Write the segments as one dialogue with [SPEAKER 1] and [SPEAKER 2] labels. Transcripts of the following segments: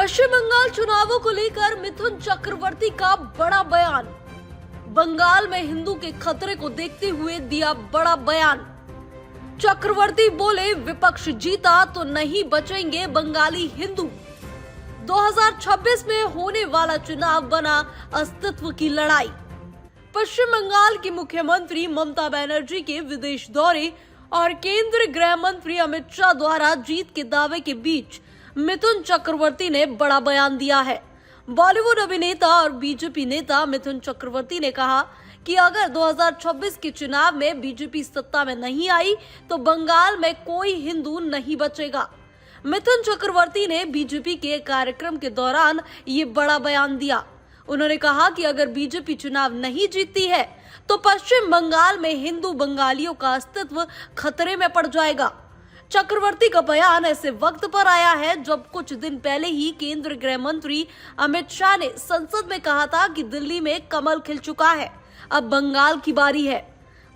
[SPEAKER 1] पश्चिम बंगाल चुनावों को लेकर मिथुन चक्रवर्ती का बड़ा बयान। बंगाल में हिंदू के खतरे को देखते हुए दिया बड़ा बयान। चक्रवर्ती बोले, विपक्ष जीता तो नहीं बचेंगे बंगाली हिंदू। 2026 में होने वाला चुनाव बना अस्तित्व की लड़ाई। पश्चिम बंगाल की मुख्यमंत्री ममता बनर्जी के विदेश दौरे और केंद्रीय गृह मंत्री अमित शाह द्वारा जीत के दावे के बीच मिथुन चक्रवर्ती ने बड़ा बयान दिया है। बॉलीवुड अभिनेता और बीजेपी नेता मिथुन चक्रवर्ती ने कहा कि अगर 2026 के चुनाव में बीजेपी सत्ता में नहीं आई तो बंगाल में कोई हिंदू नहीं बचेगा। मिथुन चक्रवर्ती ने बीजेपी के कार्यक्रम के दौरान ये बड़ा बयान दिया। उन्होंने कहा कि अगर बीजेपी चुनाव नहीं जीतती है तो पश्चिम बंगाल में हिंदू बंगालियों का अस्तित्व खतरे में पड़ जाएगा। चक्रवर्ती का बयान ऐसे वक्त पर आया है जब कुछ दिन पहले ही केंद्रीय गृह मंत्री अमित शाह ने संसद में कहा था कि दिल्ली में कमल खिल चुका है, अब बंगाल की बारी है।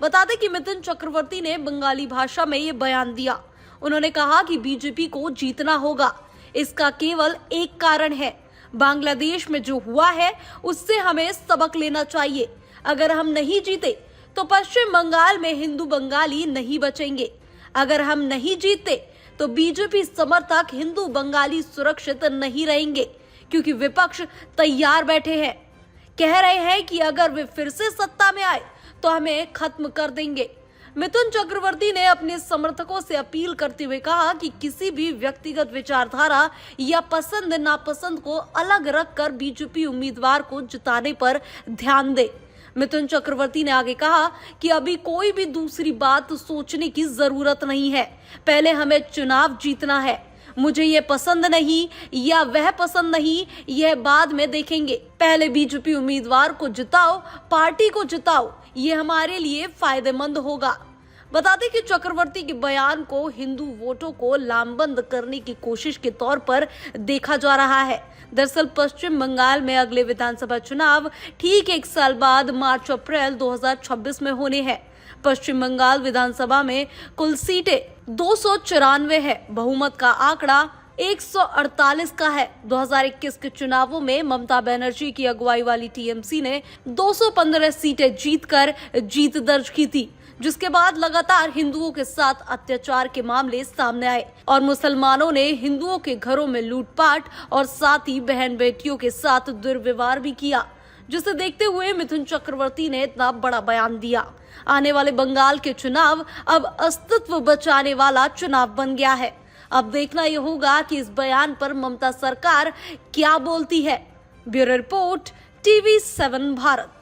[SPEAKER 1] बता दें कि मिथुन चक्रवर्ती ने बंगाली भाषा में ये बयान दिया। उन्होंने कहा कि बीजेपी को जीतना होगा। इसका केवल एक कारण है, बांग्लादेश में जो हुआ है उससे हमें सबक लेना चाहिए। अगर हम नहीं जीते तो पश्चिम बंगाल में हिंदू बंगाली नहीं बचेंगे। अगर हम नहीं जीतते तो बीजेपी समर्थक हिंदू बंगाली सुरक्षित नहीं रहेंगे, क्योंकि विपक्ष तैयार बैठे हैं। कह रहे हैं कि अगर वे फिर से सत्ता में आए तो हमें खत्म कर देंगे। मिथुन चक्रवर्ती ने अपने समर्थकों से अपील करते हुए कहा कि किसी भी व्यक्तिगत विचारधारा या पसंद नापसंद को अलग रखकर बीजेपी उम्मीदवार को जिताने पर ध्यान दे। मिथुन चक्रवर्ती ने आगे कहा कि अभी कोई भी दूसरी बात सोचने की जरूरत नहीं है, पहले हमें चुनाव जीतना है। मुझे ये पसंद नहीं या वह पसंद नहीं, यह बाद में देखेंगे। पहले बीजेपी उम्मीदवार को जिताओ, पार्टी को जिताओ, ये हमारे लिए फायदेमंद होगा। बता दें कि चक्रवर्ती के बयान को हिंदू वोटों को लामबंद करने की कोशिश के तौर पर देखा जा रहा है। दरअसल पश्चिम बंगाल में अगले विधानसभा चुनाव ठीक एक साल बाद मार्च अप्रैल 2026 में होने हैं। पश्चिम बंगाल विधानसभा में कुल सीटें 294 है। बहुमत का आंकड़ा 148 का है। 2021 के चुनावों में ममता बनर्जी की अगुवाई वाली टीएमसी ने 215 सीटें जीतकर जीत दर्ज की थी, जिसके बाद लगातार हिंदुओं के साथ अत्याचार के मामले सामने आए और मुसलमानों ने हिंदुओं के घरों में लूटपाट और साथ ही बहन बेटियों के साथ दुर्व्यवहार भी किया, जिसे देखते हुए मिथुन चक्रवर्ती ने इतना बड़ा बयान दिया। आने वाले बंगाल के चुनाव अब अस्तित्व बचाने वाला चुनाव बन गया है। अब देखना यह होगा कि इस बयान पर ममता सरकार क्या बोलती है। Bureau report, TV7 Bharat.